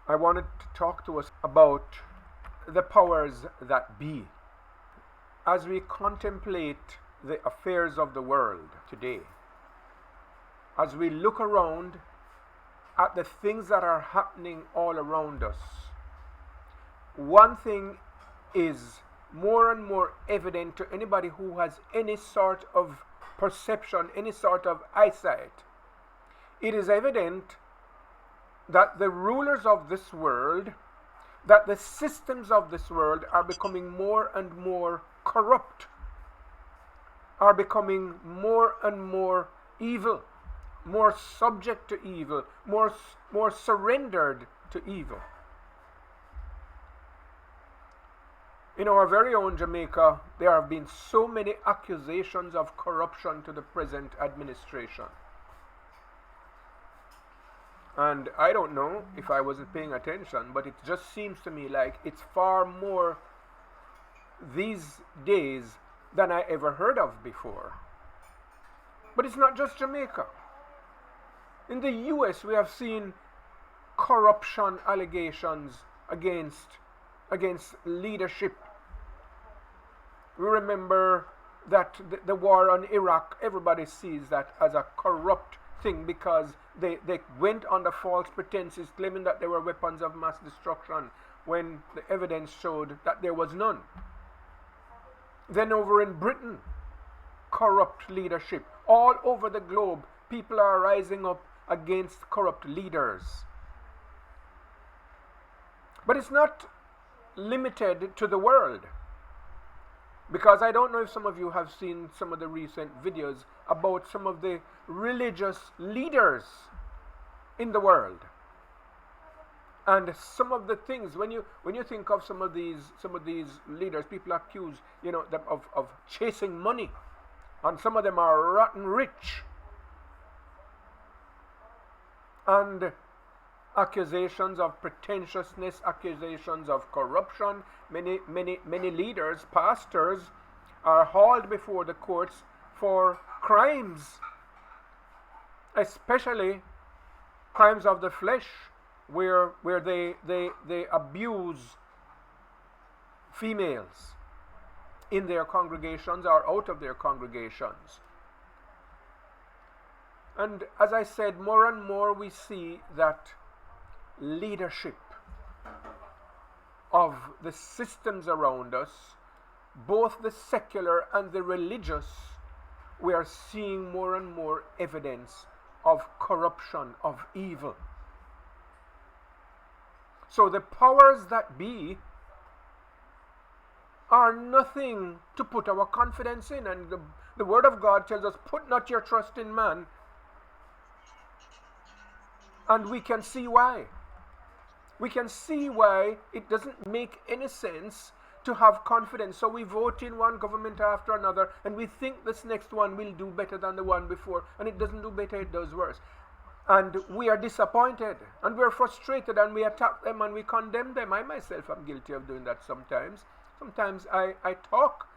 I wanted to talk to us about the powers that be. As we contemplate the affairs of the world today, as we look around at the things that are happening all around us, one thing is more and more evident to anybody who has any sort of perception, any sort of eyesight. It is evident that the rulers of this world, that the systems of this world are becoming more and more corrupt, are becoming more and more evil, more subject to evil, more surrendered to evil. In our very own Jamaica, there have been so many accusations of corruption to the present administration. And I don't know if I wasn't paying attention, but it just seems to me like it's far more these days than I ever heard of before. But it's not just Jamaica. In the US, we have seen corruption allegations against leadership. We remember that the war on Iraq, everybody sees that as a corrupt thing because they went under false pretenses claiming that they were weapons of mass destruction when the evidence showed that there was none. Then over in Britain, corrupt leadership. All over the globe, people are rising up against corrupt leaders. But it's not limited to the world. Because I don't know if some of you have seen some of the recent videos about some of the religious leaders in the world. And some of the things, when you think of some of these leaders, people accuse them of chasing money, and some of them are rotten rich. And accusations of pretentiousness, accusations of corruption. Many leaders, pastors, are hauled before the courts for crimes, especially crimes of the flesh, where they abuse females in their congregations or out of their congregations. And as I said, more and more we see that leadership of the systems around us, both the secular and the religious, we are seeing more and more evidence of corruption, of evil. So the powers that be are nothing to put our confidence in. And the Word of God tells us, put not your trust in man. And we can see why. We can see why it doesn't make any sense to have confidence. So we vote in one government after another, and we think this next one will do better than the one before, and it doesn't do better, it does worse. And we are disappointed, and we're frustrated, and we attack them, and we condemn them. I myself am guilty of doing that sometimes. Sometimes I talk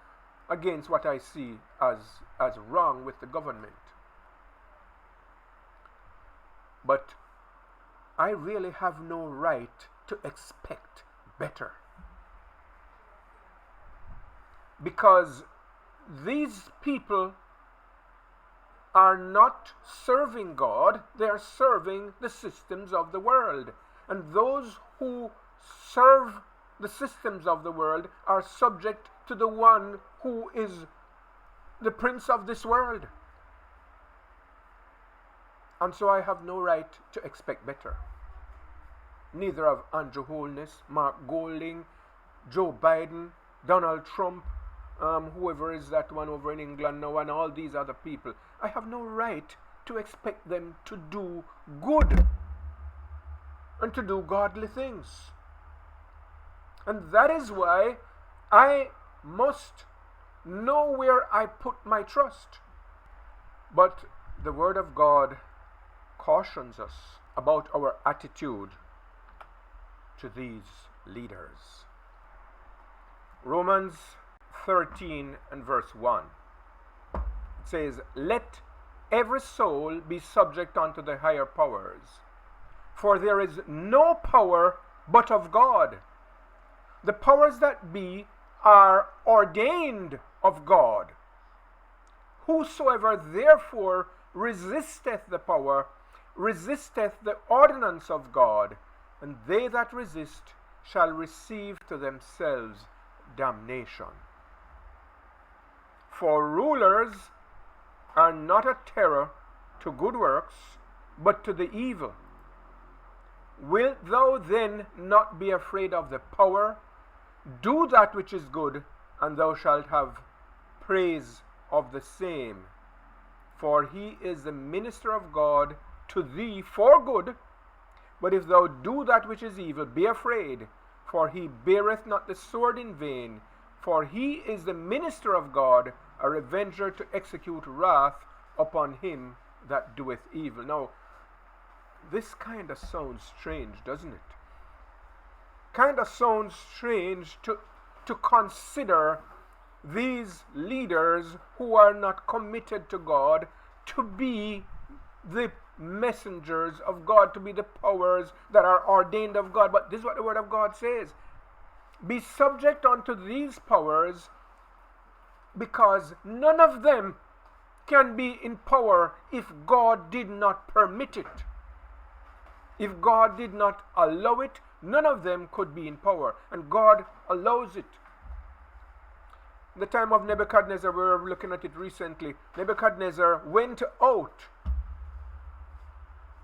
against what I see as wrong with the government. But I really have no right to expect better. Because these people are not serving God, they are serving the systems of the world. And those who serve the systems of the world are subject to the one who is the prince of this world. And so I have no right to expect better. Neither of Andrew Holness, Mark Golding, Joe Biden, Donald Trump, whoever is that one over in England now, and all these other people. I have no right to expect them to do good and to do godly things. And that is why I must know where I put my trust. But the Word of God cautions us about our attitude to these leaders. Romans 13 and verse 1. It says, "Let every soul be subject unto the higher powers, For there is no power but of God. The powers that be are ordained of God. Whosoever therefore resisteth the power, resisteth the ordinance of God, and they that resist shall receive to themselves damnation. For rulers are not a terror to good works, but to the evil. Wilt thou then not be afraid of the power? Do that which is good, and thou shalt have praise of the same. For he is the minister of God to thee for good. But if thou do that which is evil, be afraid, for he beareth not the sword in vain. For he is the minister of God, a revenger to execute wrath upon him that doeth evil. Now, this kind of sounds strange, doesn't it? Kind of sounds strange to consider these leaders who are not committed to God to be the messengers of God, to be the powers that are ordained of God. But this is what the Word of God says. Be subject unto these powers, because none of them can be in power if God did not permit it. If God did not allow it, none of them could be in power. And God allows it. In the time of Nebuchadnezzar, we were looking at it recently. Nebuchadnezzar went out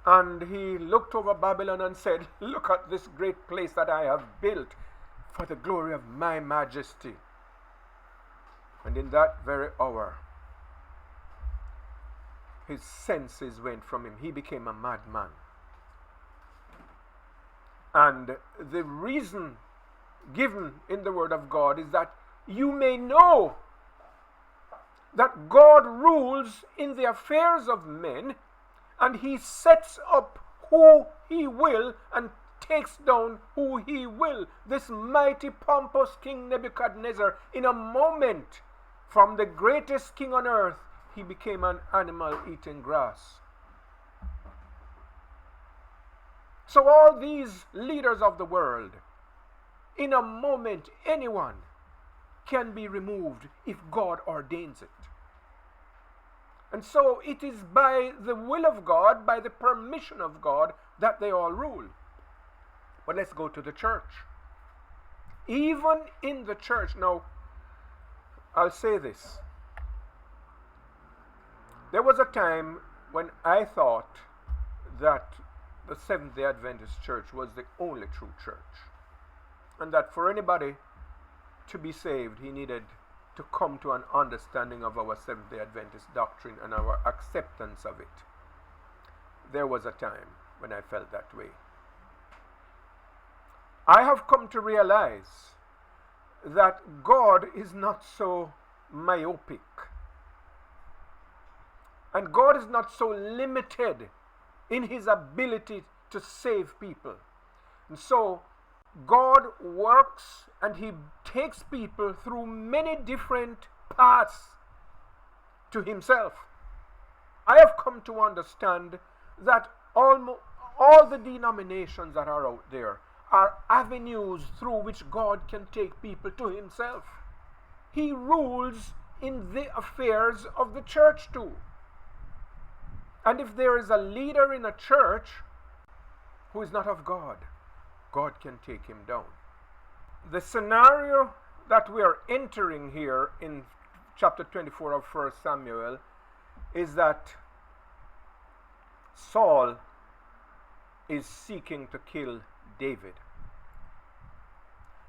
and he looked over Babylon and said, look at this great place that I have built for the glory of my majesty. And in that very hour, his senses went from him. He became a madman. And the reason given in the Word of God is that you may know that God rules in the affairs of men, and he sets up who he will and takes down who he will. This mighty pompous King Nebuchadnezzar, in a moment, from the greatest king on earth, he became an animal eating grass. So all these leaders of the world, in a moment, anyone can be removed if God ordains it. And so it is by the will of God, by the permission of God, that they all rule. But let's go to the church. Even in the church, now, I'll say this. There was a time when I thought that the Seventh-day Adventist Church was the only true church, and that for anybody to be saved, he needed to come to an understanding of our Seventh-day Adventist doctrine and our acceptance of it. There was a time when I felt that way. I have come to realize that God is not so myopic, and God is not so limited in his ability to save people. And so God works and he takes people through many different paths to himself. I have come to understand that all the denominations that are out there are avenues through which God can take people to himself. He rules in the affairs of the church too. And if there is a leader in a church who is not of God, God can take him down. The scenario that we are entering here in chapter 24 of 1 Samuel is that Saul is seeking to kill David.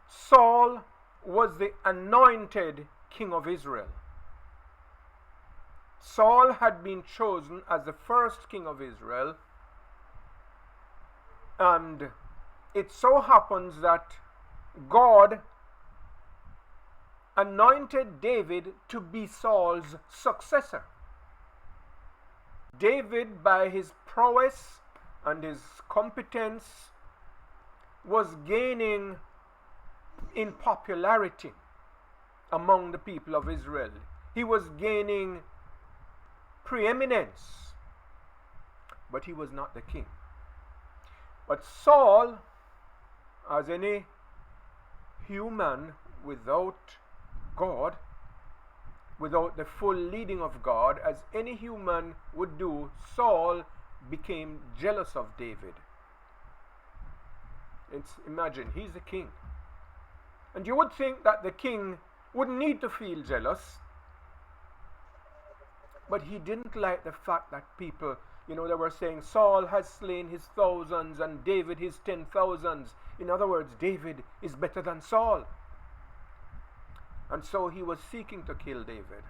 Saul was the anointed king of Israel. Saul had been chosen as the first king of Israel, and it so happens that God anointed David to be Saul's successor. David, by his prowess and his competence, was gaining in popularity among the people of Israel. He was gaining preeminence, but he was not the king. But Saul, as any human without God, without the full leading of God, as any human would do, Saul became jealous of David. Imagine, he's the king. And you would think that the king wouldn't need to feel jealous, but he didn't like the fact that people, they were saying Saul has slain his thousands and David his 10,000s. In other words, David is better than Saul. And so he was seeking to kill David.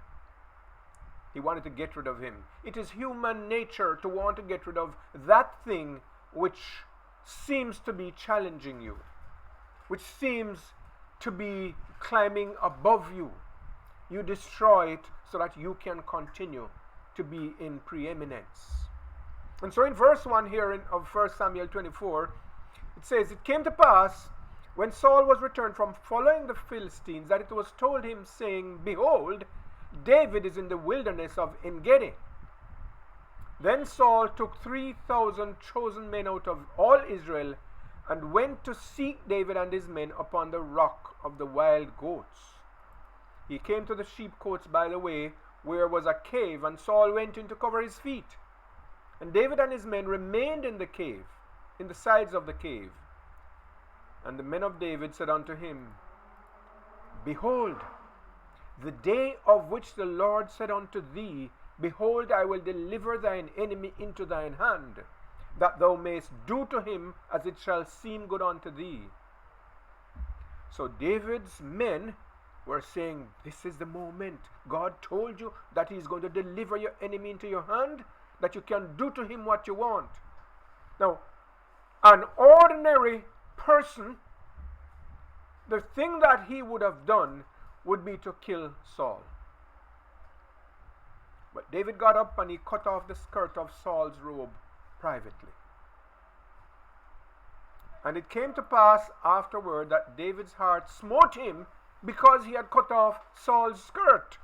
He wanted to get rid of him. It is human nature to want to get rid of that thing which seems to be challenging you, which seems to be climbing above you. You destroy it so that you can continue to be in preeminence. And so in verse 1 here of 1 Samuel 24, it says, "It came to pass, when Saul was returned from following the Philistines, that it was told him, saying, Behold, David is in the wilderness of En-gedi. Then Saul took 3,000 chosen men out of all Israel, and went to seek David and his men upon the rock of the wild goats. He came to the sheepcotes by the way, where was a cave, and Saul went in to cover his feet. And David and his men remained in the cave, in the sides of the cave. And the men of David said unto him, Behold, the day of which the Lord said unto thee, Behold, I will deliver thine enemy into thine hand, that thou mayest do to him as it shall seem good unto thee. So David's men were saying, This is the moment. God told you that he is going to deliver your enemy into your hand, that you can do to him what you want. Now, an ordinary person, the thing that he would have done would be to kill Saul. But David got up and he cut off the skirt of Saul's robe privately. And it came to pass afterward that David's heart smote him because he had cut off Saul's skirt.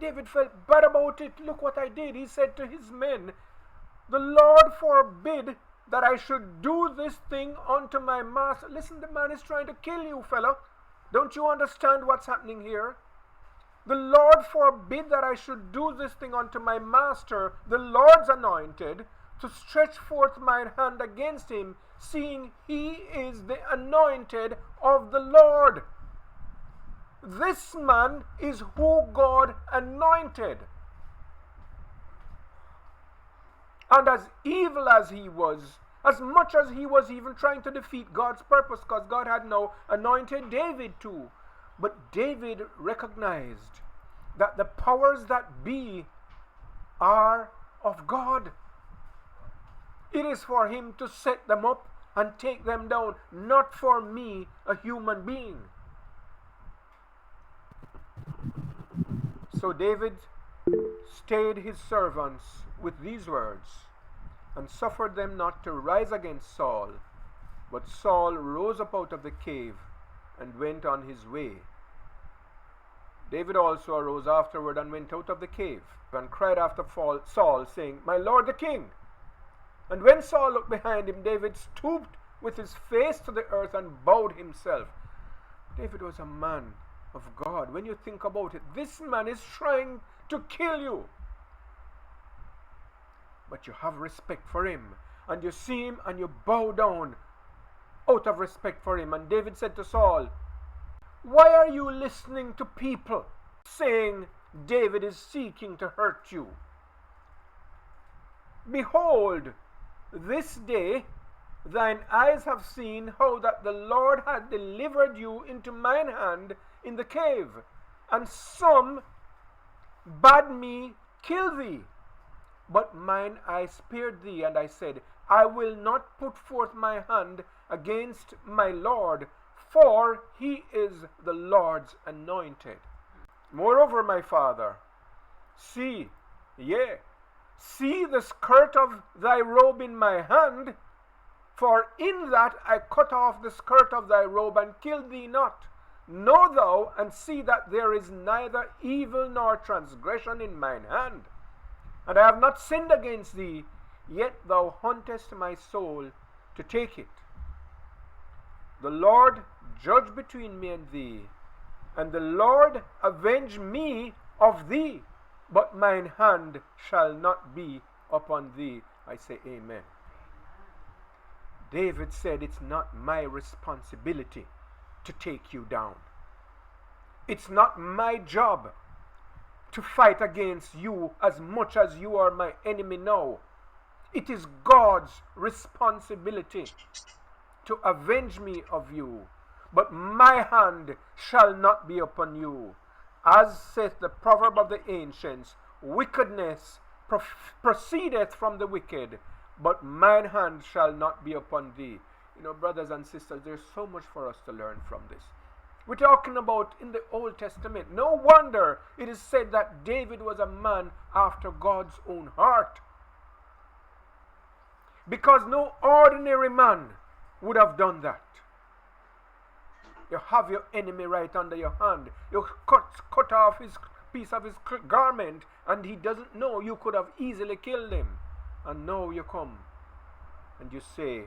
David felt bad about it. Look what I did. He said to his men, The Lord forbid that I should do this thing unto my master. Listen, the man is trying to kill you, fella. Don't you understand what's happening here? The Lord forbid that I should do this thing unto my master, the Lord's anointed, to stretch forth mine hand against him, seeing he is the anointed of the Lord. This man is who God anointed. And as evil as he was, as much as he was even trying to defeat God's purpose, because God had now anointed David too. But David recognized that the powers that be are of God. It is for him to set them up and take them down, not for me, a human being. So David stayed his servants with these words, and suffered them not to rise against Saul. But Saul rose up out of the cave and went on his way. David also arose afterward and went out of the cave, and cried after Saul, saying, My lord the king. And when Saul looked behind him, David stooped with his face to the earth and bowed himself. David was a man of God. When you think about it, this man is trying to kill you. But you have respect for him, and you see him and you bow down out of respect for him. And David said to Saul, Why are you listening to people saying David is seeking to hurt you? Behold, this day thine eyes have seen how that the Lord hath delivered you into mine hand in the cave, and some bade me kill thee. But mine eye spared thee, and I said, I will not put forth my hand against my Lord, for he is the Lord's anointed. Moreover, my father, see the skirt of thy robe in my hand, for in that I cut off the skirt of thy robe and killed thee not. Know thou and see that there is neither evil nor transgression in mine hand. And I have not sinned against thee, yet thou huntest my soul to take it. The Lord judge between me and thee, and the Lord avenge me of thee, but mine hand shall not be upon thee. I say amen. David said, it's not my responsibility to take you down. It's not my job to fight against you as much as you are my enemy now. It is God's responsibility to avenge me of you, but my hand shall not be upon you. As saith the proverb of the ancients, wickedness proceedeth from the wicked, but mine hand shall not be upon thee. You know, brothers and sisters, there's so much for us to learn from this. We're talking about in the Old Testament. No wonder it is said that David was a man after God's own heart. Because no ordinary man would have done that. You have your enemy right under your hand. You cut off his piece of his garment, and he doesn't know. You could have easily killed him. And now you come and you say,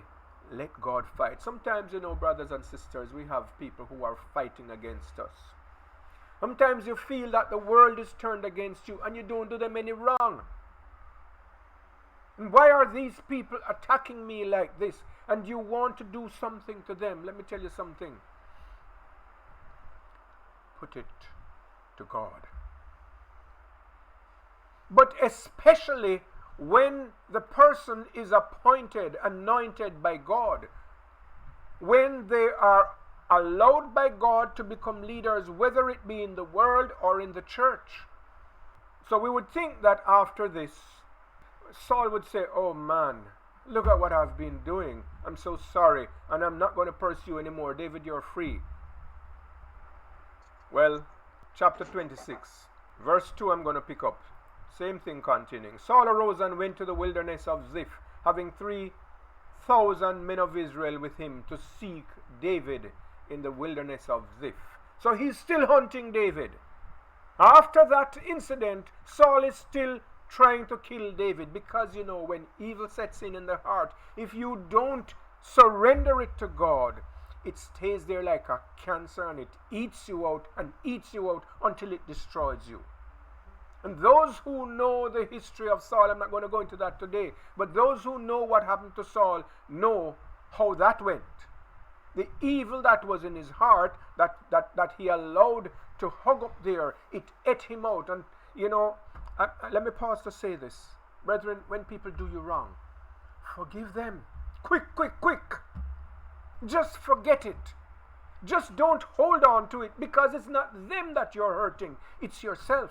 let God fight. Sometimes, you know, brothers and sisters, we have people who are fighting against us. Sometimes you feel that the world is turned against you and you don't do them any wrong. And why are these people attacking me like this? And you want to do something to them. Let me tell you something. Put it to God. But especially when the person is appointed, anointed by God, when they are allowed by God to become leaders, whether it be in the world or in the church. So we would think that after this, Saul would say, oh man, look at what I've been doing. I'm so sorry, and I'm not going to pursue anymore. David, you're free. Well, chapter 26, verse 2 I'm going to pick up. Same thing continuing. Saul arose and went to the wilderness of Ziph, having 3,000 men of Israel with him to seek David in the wilderness of Ziph. So he's still hunting David. After that incident, Saul is still trying to kill David, because, you know, when evil sets in the heart, if you don't surrender it to God, it stays there like a cancer, and it eats you out and eats you out until it destroys you. And those who know the history of Saul, I'm not going to go into that today, but those who know what happened to Saul know how that went. The evil that was in his heart, that he allowed to hug up there, it ate him out. And, you know, let me pause to say this. Brethren, when people do you wrong, forgive them. Quick, quick, quick. Just forget it. Just don't hold on to it, because it's not them that you're hurting. It's yourself.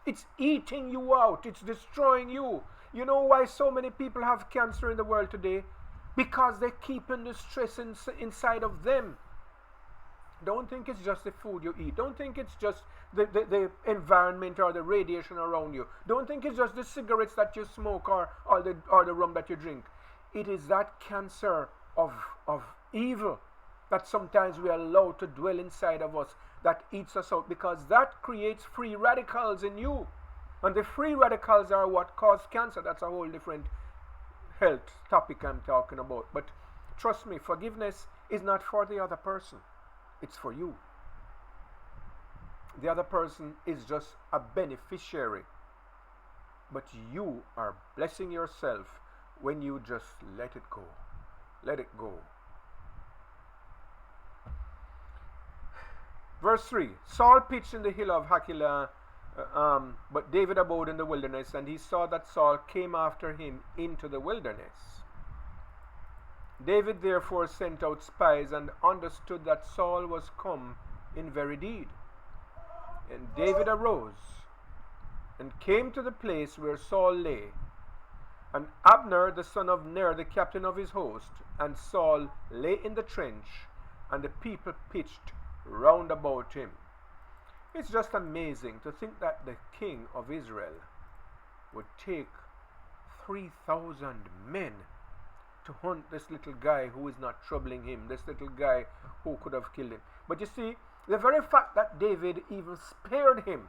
It's eating you out. It's destroying you. You know why so many people have cancer in the world today? Because they're keeping the stress inside of them. Don't think it's just the food you eat. Don't think it's just the environment or the radiation around you. Don't think it's just the cigarettes that you smoke or the rum that you drink. It is that cancer of evil that sometimes we allow to dwell inside of us that eats us out, because that creates free radicals in you. And the free radicals are what cause cancer. That's a whole different health topic I'm talking about. But trust me, forgiveness is not for the other person. It's for you. The other person is just a beneficiary. But you are blessing yourself when you just let it go. Let it go. Verse 3, Saul pitched in the hill of Hachilah, but David abode in the wilderness, and he saw that Saul came after him into the wilderness. David therefore sent out spies, and understood that Saul was come in very deed. And David arose, and came to the place where Saul lay. And Abner the son of Ner, the captain of his host, and Saul lay in the trench, and the people pitched round about him. It's just amazing to think that the king of Israel would take 3,000 men to hunt this little guy who is not troubling him, this little guy who could have killed him. But you see, the very fact that David even spared him,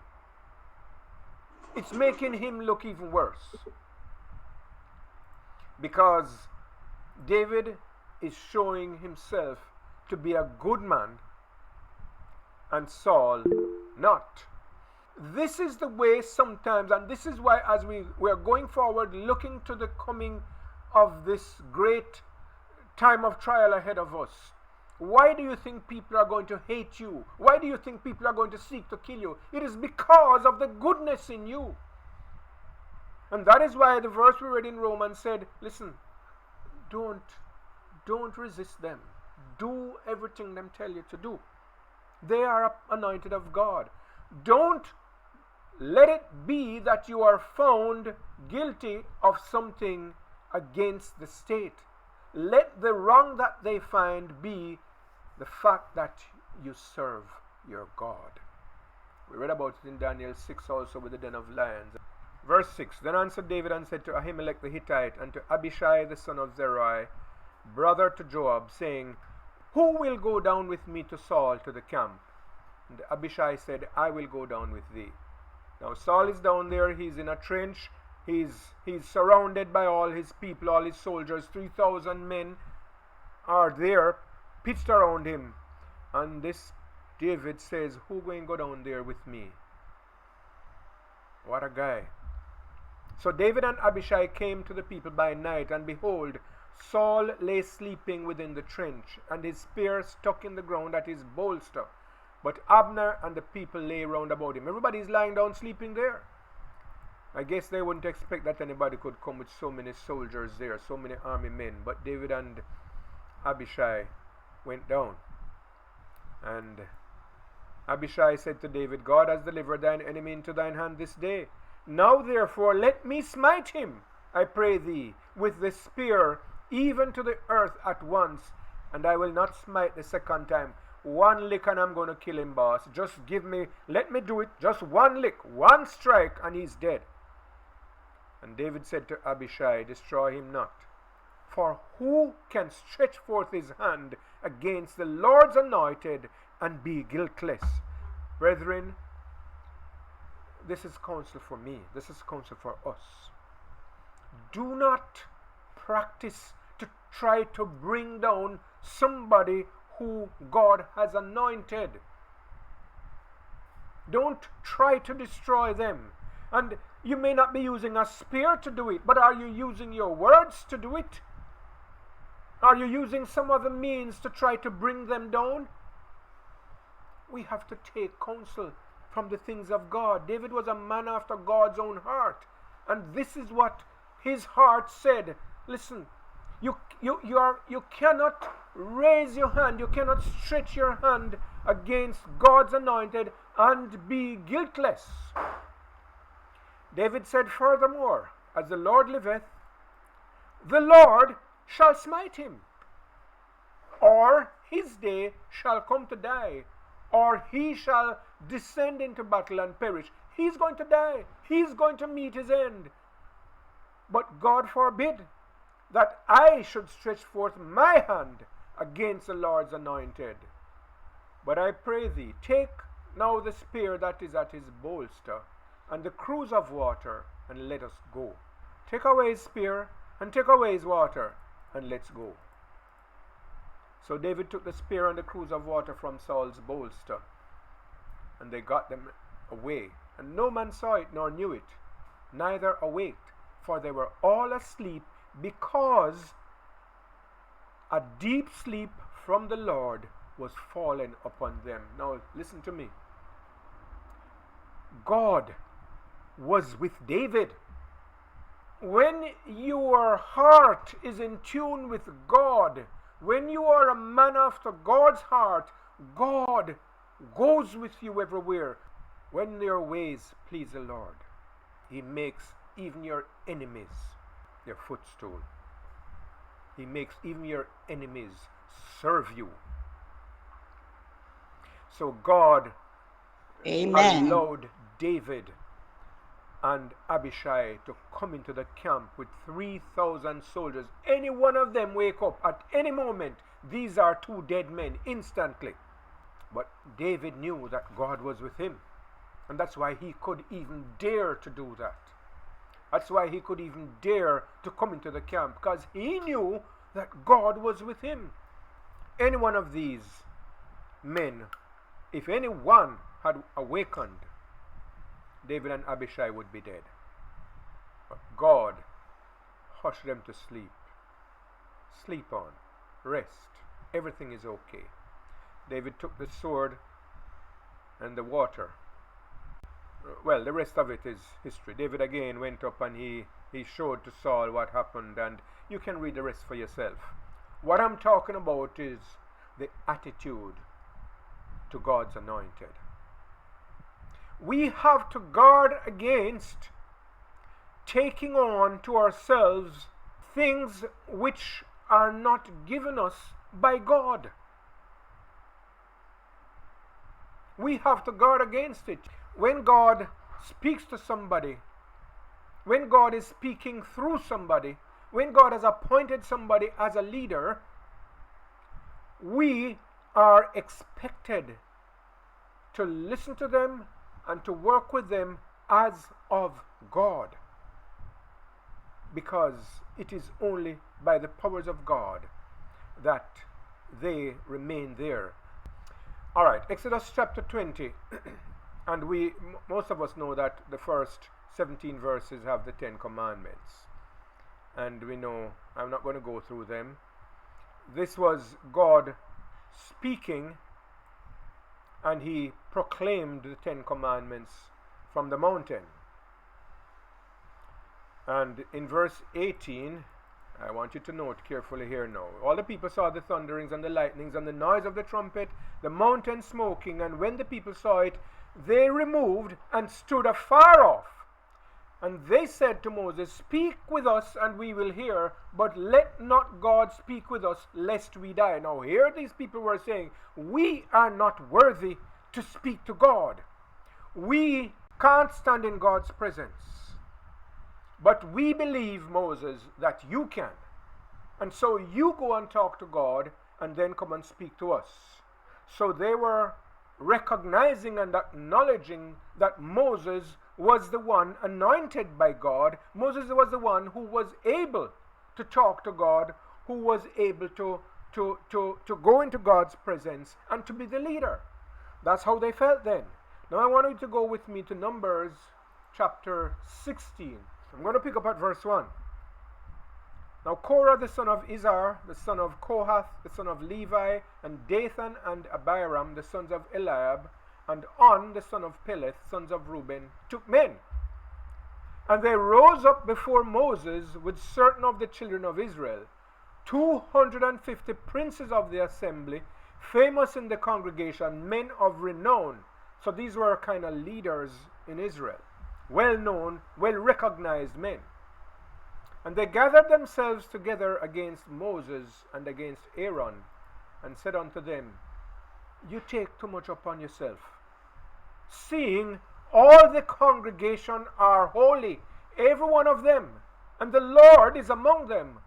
it's making him look even worse. because David is showing himself to be a good man and Saul not. This is the way sometimes, and this is why as we are going forward looking to the coming of this great time of trial ahead of us. Why do you think people are going to hate you? Why do you think people are going to seek to kill you? It is because of the goodness in you. And that is why the verse we read in Romans said, listen, don't resist them. Do everything them tell you to do. They are anointed of God. Don't let it be that you are found guilty of something against the state. Let the wrong that they find be the fact that you serve your God. We read about it in Daniel 6 also with the den of lions. Verse 6, Then answered David and said to Ahimelech the Hittite and to Abishai the son of Zeruiah, brother to Joab, saying, Who will go down with me to Saul to the camp? And Abishai said, I will go down with thee. Now Saul is down there, he's in a trench, he's surrounded by all his people, all his soldiers, 3,000 men are there, pitched around him. And this David says, Who going go down there with me? What a guy. So David and Abishai came to the people by night, and behold, Saul lay sleeping within the trench, and his spear stuck in the ground at his bolster. But Abner and the people lay round about him. Everybody's lying down sleeping there. I guess they wouldn't expect that anybody could come with so many soldiers there, so many army men. But David and Abishai went down. And Abishai said to David, God has delivered thine enemy into thine hand this day. Now therefore let me smite him, I pray thee, with the spear, even to the earth at once, and I will not smite the second time. One lick and I'm going to kill him, boss. Just let me do it. Just one lick, one strike, and he's dead. And David said to Abishai, Destroy him not. For who can stretch forth his hand against the Lord's anointed and be guiltless? Brethren, this is counsel for me. This is counsel for us. Do not practice to try to bring down somebody who God has anointed. Don't try to destroy them. And you may not be using a spear to do it, but are you using your words to do it? Are you using some other means to try to bring them down? We have to take counsel from the things of God. David was a man after God's own heart, and this is what his heart said. Listen, you cannot raise your hand, you cannot stretch your hand against God's anointed and be guiltless. David said furthermore, As the Lord liveth, the Lord shall smite him, or his day shall come to die, or he shall descend into battle and perish. He's going to die. He's going to meet his end. But God forbid that I should stretch forth my hand against the Lord's anointed. But I pray thee, take now the spear that is at his bolster, and the cruse of water, and let us go. Take away his spear, and take away his water, and let's go. So David took the spear and the cruse of water from Saul's bolster, and they got them away. And no man saw it nor knew it, neither awaked, for they were all asleep, because a deep sleep from the Lord was fallen upon them. Now listen to me. God was with David. When your heart is in tune with God, when you are a man after God's heart, God goes with you everywhere. When your ways please the Lord, He makes even your enemies their footstool. He makes even your enemies serve you. So God allowed David and Abishai to come into the camp with 3,000 soldiers. Any one of them wake up at any moment, these are two dead men instantly. But David knew that God was with him, and that's why he could even dare to do that. That's why he could even dare to come into the camp, because he knew that God was with him. Any one of these men, if any one had awakened, David and Abishai would be dead. But God hushed them to sleep. Sleep on. Rest. Everything is okay. David took the sword and the water. Well, the rest of it is history. David again went up and he showed to Saul what happened, and you can read the rest for yourself. What I'm talking about is the attitude to God's anointed. We have to guard against taking on to ourselves things which are not given us by God. We have to guard against it. When God speaks to somebody, when God is speaking through somebody, when God has appointed somebody as a leader, we are expected to listen to them and to work with them as of God, because it is only by the powers of God that they remain there. All right, Exodus chapter 20. And most of us know that the first 17 verses have the 10 commandments. And we know, I'm not going to go through them. This was God speaking, and he proclaimed the 10 commandments from the mountain. And in verse 18, I want you to note carefully here now. All the people saw the thunderings and the lightnings and the noise of the trumpet, the mountain smoking, and when the people saw it, they removed and stood afar off. And they said to Moses, "Speak with us, and we will hear, but let not God speak with us, lest we die." Now here these people were saying, we are not worthy to speak to God. We can't stand in God's presence. But we believe, Moses, that you can. And so you go and talk to God, and then come and speak to us. So they were recognizing and acknowledging that Moses was the one anointed by God. Moses was the one who was able to talk to God, who was able to go into God's presence and to be the leader. That's how they felt then. Now I want you to go with me to Numbers chapter 16. I'm going to pick up at verse 1. Now Korah the son of Izhar, the son of Kohath, the son of Levi, and Dathan and Abiram, the sons of Eliab, and On, the son of Peleth, sons of Reuben, took men. And they rose up before Moses with certain of the children of Israel, 250 princes of the assembly, famous in the congregation, men of renown. So these were kind of leaders in Israel, well-known, well-recognized men. And they gathered themselves together against Moses and against Aaron, and said unto them, "You take too much upon yourself, seeing all the congregation are holy, every one of them, and the Lord is among them.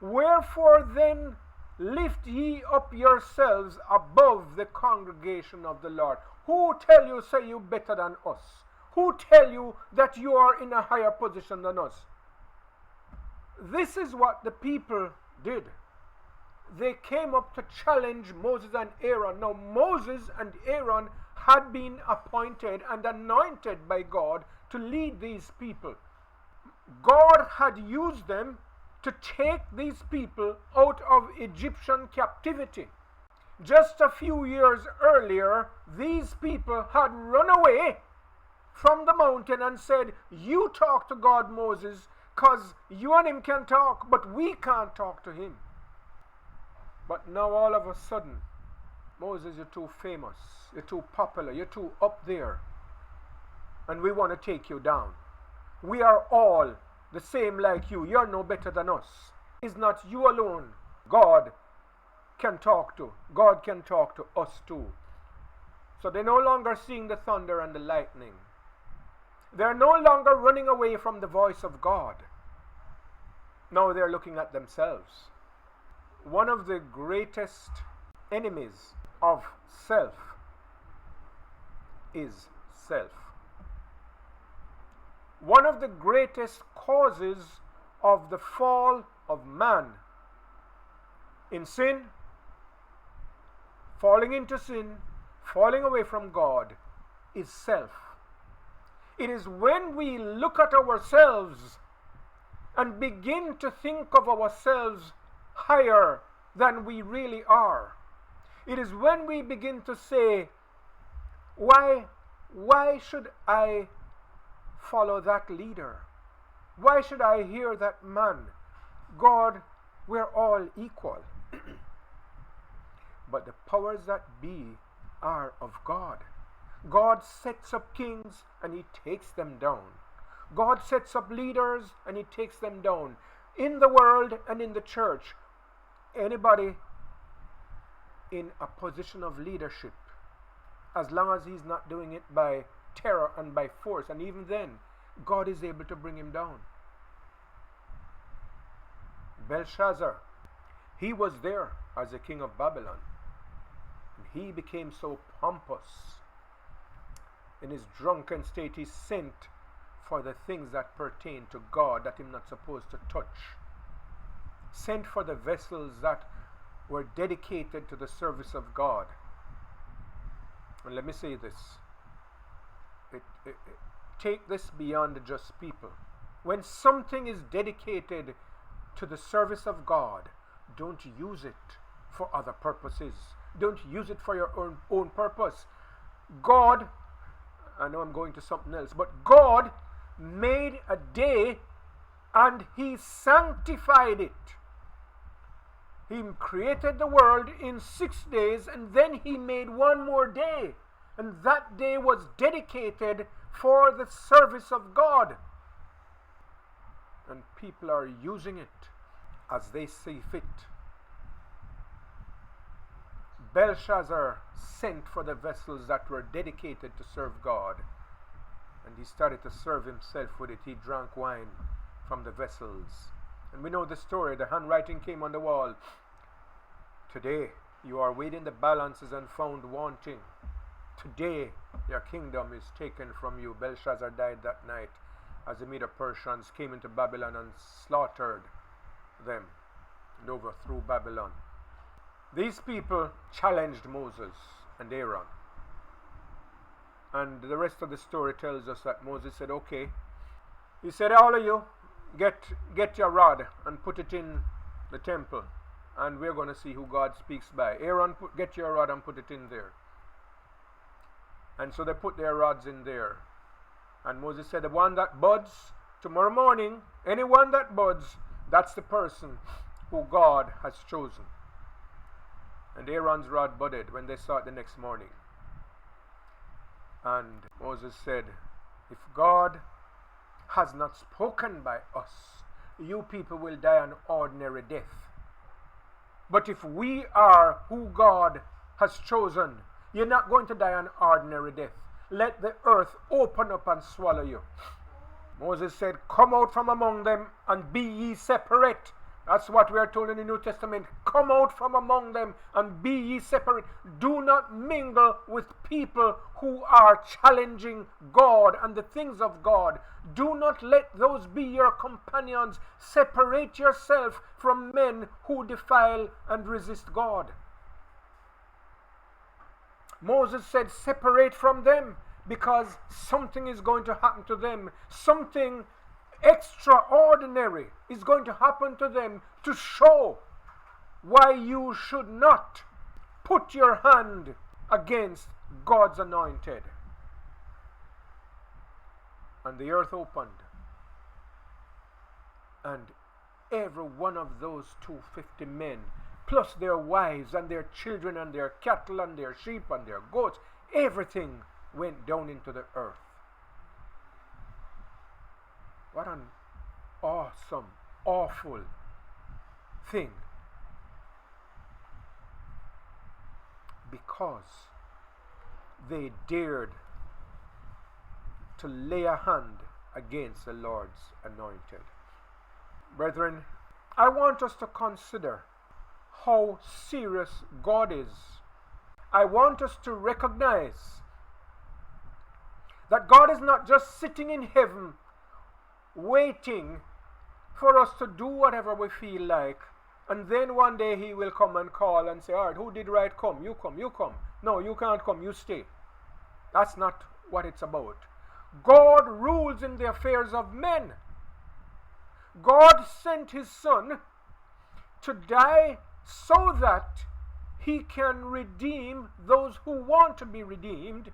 Wherefore then lift ye up yourselves above the congregation of the Lord." Who tell you, say you better than us? Who tell you that you are in a higher position than us? This is what the people did. They came up to challenge Moses and Aaron. Now Moses and Aaron had been appointed and anointed by God to lead these people. God had used them to take these people out of Egyptian captivity. Just a few years earlier, these people had run away from the mountain and said, "You talk to God, Moses, because you and him can talk, but we can't talk to him." But now all of a sudden, "Moses, you're too famous, you're too popular, you're too up there, and we want to take you down. We are all the same like you. You're no better than us." It's not you alone God can talk to. God can talk to us too. So they're no longer seeing the thunder and the lightning. They're no longer running away from the voice of God. Now they're looking at themselves. One of the greatest enemies of self is self. one of the greatest causes of the fall of man in sin, falling into sin, falling away from God, is self. It is when we look at ourselves and begin to think of ourselves higher than we really are. It is when we begin to say, why should I follow that leader? Why should I hear that man? God, we're all equal. But the powers that be are of God. God sets up kings and he takes them down. God sets up leaders and he takes them down. In the world and in the church, anybody in a position of leadership, as long as he's not doing it by terror and by force, and even then, God is able to bring him down. Belshazzar, he was there as the king of Babylon. He became so pompous. In his drunken state, he sent for the things that pertain to God that he's not supposed to touch. Sent for the vessels that were dedicated to the service of God. And let me say this. Take this beyond just people. When something is dedicated to the service of God, don't use it for other purposes. Don't use it for your own purpose. God, I know I'm going to something else, but God made a day and he sanctified it. He created the world in 6 days and then he made one more day. And that day was dedicated for the service of God. And people are using it as they see fit. Belshazzar sent for the vessels that were dedicated to serve God. And he started to serve himself with it. He drank wine from the vessels. And we know the story. The handwriting came on the wall. Today, you are weighed in the balances and found wanting. Today, your kingdom is taken from you. Belshazzar died that night as the Medo-Persians came into Babylon and slaughtered them and overthrew Babylon. These people challenged Moses and Aaron. And the rest of the story tells us that Moses said, okay. He said, all of you, get your rod and put it in the temple. And we're going to see who God speaks by. Aaron, get your rod and put it in there. And so they put their rods in there. And Moses said, the one that buds tomorrow morning, anyone that buds, that's the person who God has chosen. And Aaron's rod budded when they saw it the next morning. And Moses said, if God has not spoken by us, you people will die an ordinary death. But if we are who God has chosen, you're not going to die an ordinary death. Let the earth open up and swallow you. Moses said, come out from among them and be ye separate. That's what we are told in the New Testament. Come out from among them and be ye separate. Do not mingle with people who are challenging God and the things of God. Do not let those be your companions. Separate yourself from men who defile and resist God. Moses said, separate from them because something is going to happen to them. Something extraordinary is going to happen to them to show why you should not put your hand against God's anointed. And the earth opened, and every one of those 250 men, plus their wives and their children and their cattle and their sheep and their goats, everything went down into the earth. What an awesome, awful thing. Because they dared to lay a hand against the Lord's anointed. Brethren, I want us to consider how serious God is. I want us to recognize that God is not just sitting in heaven waiting for us to do whatever we feel like. And then one day he will come and call and say, all right, who did right? Come, you come, you come. No, you can't come, you stay. That's not what it's about. God rules in the affairs of men. God sent his son to die so that he can redeem those who want to be redeemed.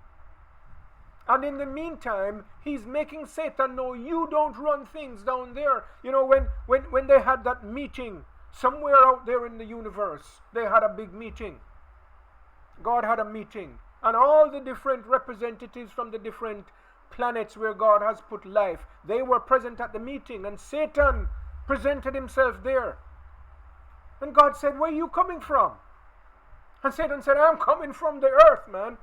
And in the meantime, he's making Satan know you don't run things down there. You know, when they had that meeting somewhere out there in the universe, they had a big meeting. God had a meeting. And all the different representatives from the different planets where God has put life, they were present at the meeting. And Satan presented himself there. And God said, where are you coming from? And Satan said, I'm coming from the earth, man.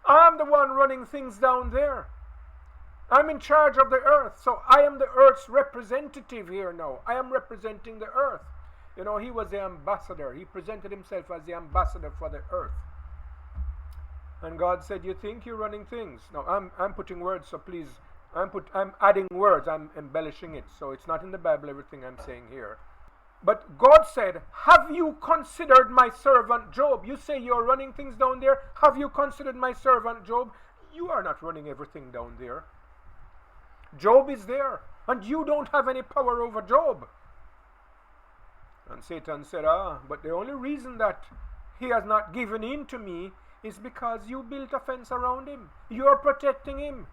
I'm the one running things down there. I'm in charge of the earth. So I am the earth's representative here now. I am representing the earth. You know, he was the ambassador. He presented himself as the ambassador for the earth. And God said, you think you're running things? No, I'm putting words, so please, I'm adding words. I'm embellishing it. So it's not in the Bible, everything I'm saying here. But God said, have you considered my servant Job? You say you're running things down there. Have you considered my servant Job? You are not running everything down there. Job is there, and you don't have any power over Job. And Satan said, but the only reason that he has not given in to me is because you built a fence around him. You're protecting him.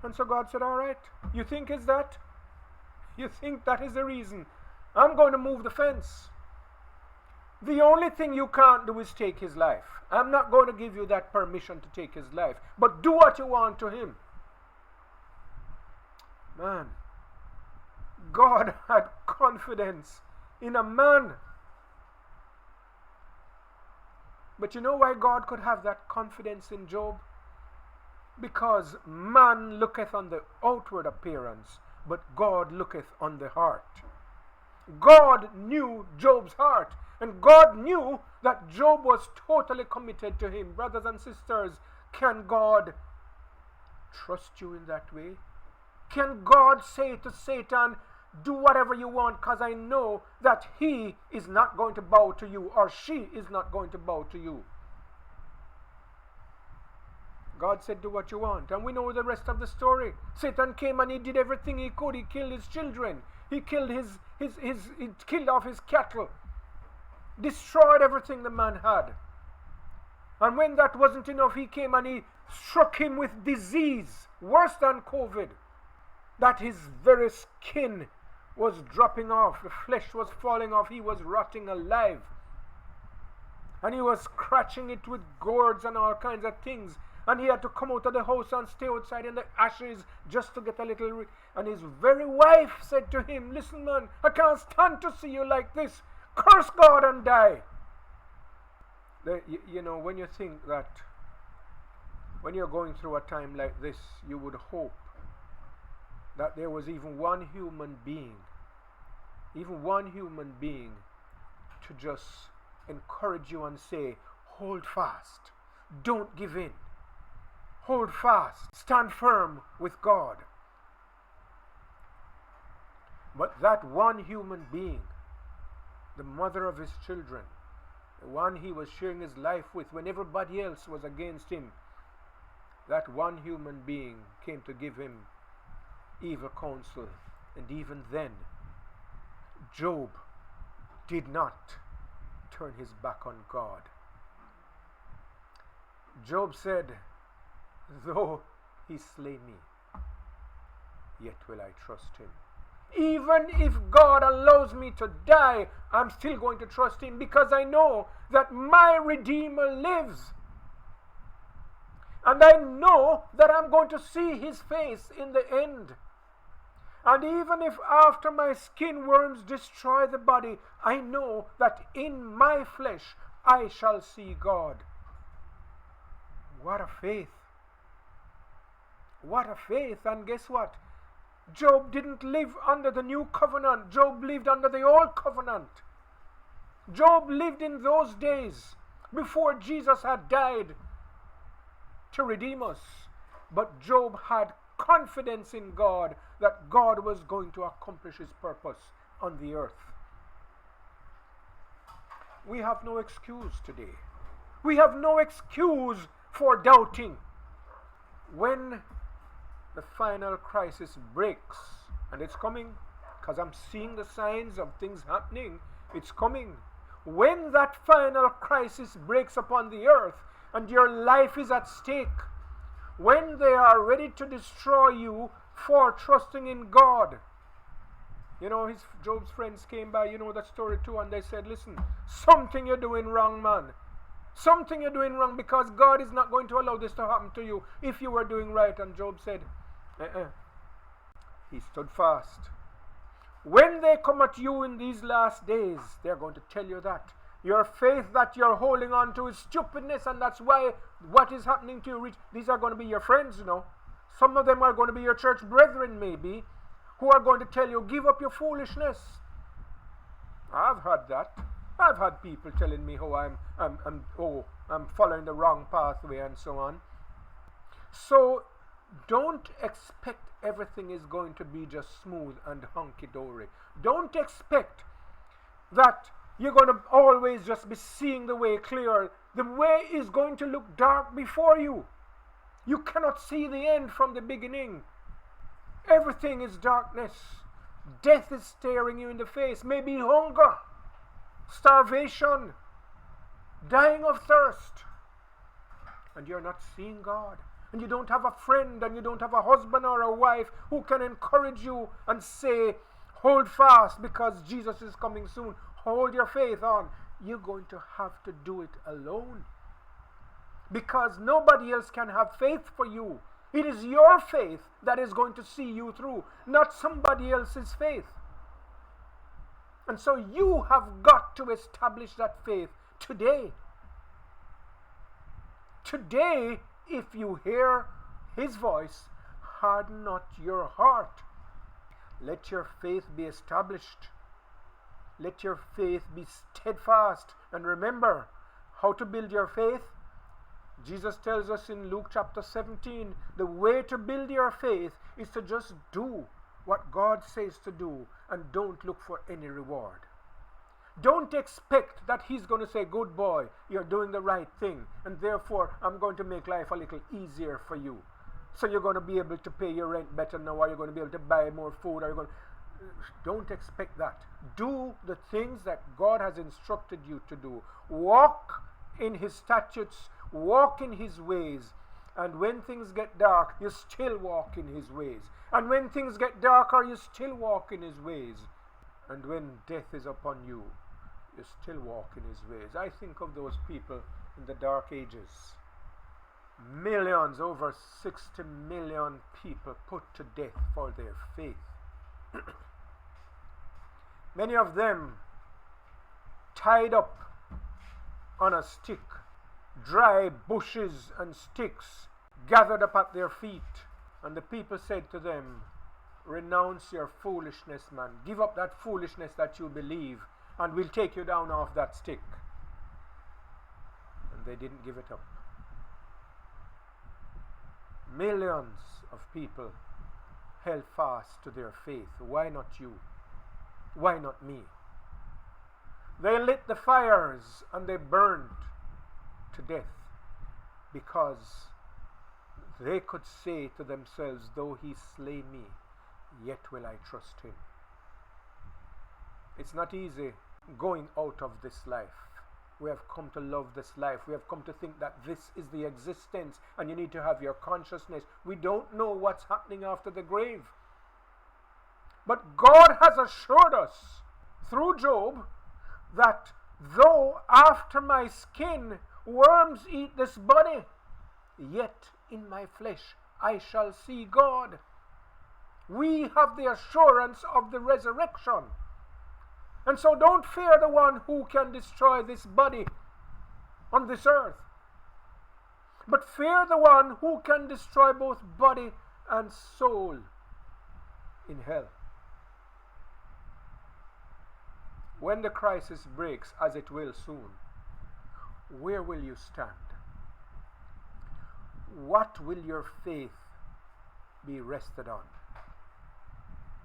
And so God said, all right, you think it's that? You think that is the reason? I'm going to move the fence. The only thing you can't do is take his life. I'm not going to give you that permission to take his life. But do what you want to him. Man, God had confidence in a man. But you know why God could have that confidence in Job? Because man looketh on the outward appearance, but God looketh on the heart. God knew Job's heart, and God knew that Job was totally committed to him. Brothers and sisters, can God trust you in that way? Can God say to Satan, do whatever you want, because I know that he is not going to bow to you, or she is not going to bow to you? God said, do what you want. And we know the rest of the story. Satan came and he did everything he could. He killed his children. He killed he killed off his cattle. Destroyed everything the man had. And when that wasn't enough, he came and he struck him with disease, worse than COVID. That his very skin was dropping off. The flesh was falling off. He was rotting alive. And he was scratching it with gourds and all kinds of things. And he had to come out of the house and stay outside in the ashes just to get a little... And his very wife said to him, listen man, I can't stand to see you like this. Curse God and die. You know, when you think that when you're going through a time like this, you would hope that there was even one human being to just encourage you and say, hold fast, don't give in, hold fast, stand firm with God. But that one human being, the mother of his children, the one he was sharing his life with when everybody else was against him, that one human being came to give him evil counsel. And even then, Job did not turn his back on God. Job said, though he slay me, yet will I trust him. Even if God allows me to die, I'm still going to trust him, because I know that my Redeemer lives. And I know that I'm going to see his face in the end. And even if after my skin worms destroy the body, I know that in my flesh I shall see God. What a faith. What a faith. And guess what? Job didn't live under the new covenant. Job lived under the old covenant. Job lived in those days before Jesus had died to redeem us. But Job had confidence in God that God was going to accomplish his purpose on the earth. We have no excuse today. We have no excuse for doubting. When the final crisis breaks, and it's coming, because I'm seeing the signs of things happening, it's coming. When that final crisis breaks upon the earth and your life is at stake, when they are ready to destroy you for trusting in God. You know, Job's friends came by, you know that story too, and they said, listen, something you're doing wrong, man. Something you're doing wrong, because God is not going to allow this to happen to you if you were doing right. And Job said, He stood fast. When they come at you in these last days, they're going to tell you that your faith that you're holding on to is stupidness, and that's why what is happening to you. These are going to be your friends, you know. Some of them are going to be your church brethren, maybe, who are going to tell you, give up your foolishness. I've had that. I've had people telling me how I'm following the wrong pathway and so on. So don't expect everything is going to be just smooth and hunky-dory. Don't expect that you're going to always just be seeing the way clear. The way is going to look dark before you. You cannot see the end from the beginning. Everything is darkness. Death is staring you in the face. Maybe hunger, starvation, dying of thirst. And you're not seeing God. And you don't have a friend, and you don't have a husband or a wife who can encourage you and say, hold fast because Jesus is coming soon. Hold your faith on. You're going to have to do it alone. Because nobody else can have faith for you. It is your faith that is going to see you through, not somebody else's faith. And so you have got to establish that faith today. Today, if you hear his voice, harden not your heart. Let your faith be established. Let your faith be steadfast. And remember how to build your faith. Jesus tells us in Luke chapter 17, the way to build your faith is to just do what God says to do and don't look for any reward. Don't expect that he's going to say, good boy, you're doing the right thing, and therefore I'm going to make life a little easier for you. So you're going to be able to pay your rent better now, or you're going to be able to buy more food, or you're going to... Don't expect that. Do the things that God has instructed you to do. Walk in his statutes, walk in his ways, and when things get dark, you still walk in his ways. And when things get darker, you still walk in his ways. And when death is upon you, you still walk in his ways. I think of those people in the dark ages. Millions, over 60 million people put to death for their faith. Many of them tied up on a stick, dry bushes and sticks gathered up at their feet. And the people said to them, renounce your foolishness, man. Give up that foolishness that you believe, and we'll take you down off that stick. And they didn't give it up. Millions of people held fast to their faith. Why not you? Why not me? They lit the fires and they burned to death because they could say to themselves, though he slay me, yet will I trust him. It's not easy going out of this life. We have come to love this life. We have come to think that this is the existence, and you need to have your consciousness. We don't know what's happening after the grave. But God has assured us through Job that though after my skin worms eat this body, yet in my flesh I shall see God. We have the assurance of the resurrection. And so don't fear the one who can destroy this body on this earth, but fear the one who can destroy both body and soul in hell. When the crisis breaks, as it will soon, where will you stand? What will your faith be rested on.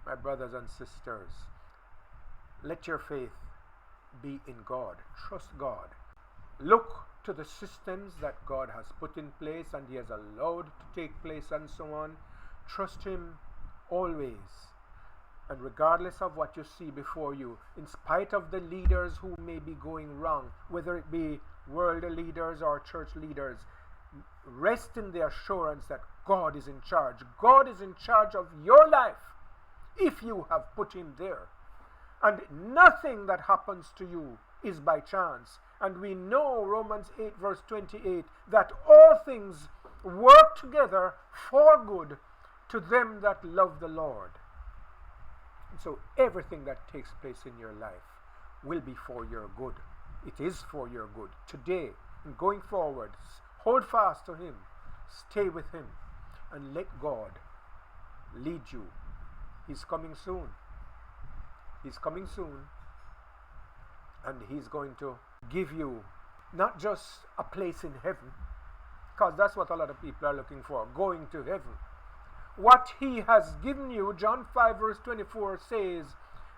My brothers and sisters, let your faith be in God. Trust God. Look to the systems that God has put in place and He has allowed to take place and so on. Trust Him always. And regardless of what you see before you, in spite of the leaders who may be going wrong, whether it be world leaders or church leaders, rest in the assurance that God is in charge. God is in charge of your life if you have put Him there. And nothing that happens to you is by chance. And we know Romans 8 verse 28 that all things work together for good to them that love the Lord. And so everything that takes place in your life will be for your good. It is for your good. Today and going forward, hold fast to Him. Stay with Him. And let God lead you. He's coming soon. He's coming soon. And He's going to give you not just a place in heaven, because that's what a lot of people are looking for, going to heaven. What He has given you, John 5 verse 24 says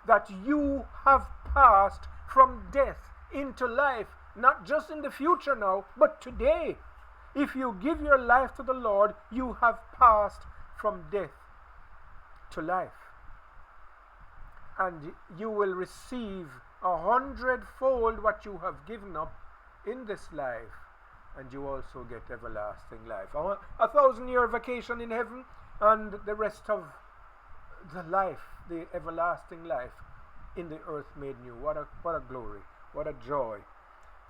that you have passed from death into life, not just in the future now, but today. If you give your life to the Lord, you have passed from death to life. And you will receive 100-fold what you have given up in this life, and you also get everlasting life. A 1,000-year vacation in heaven, and the rest of the life, the everlasting life in the earth made new. What a glory, what a joy,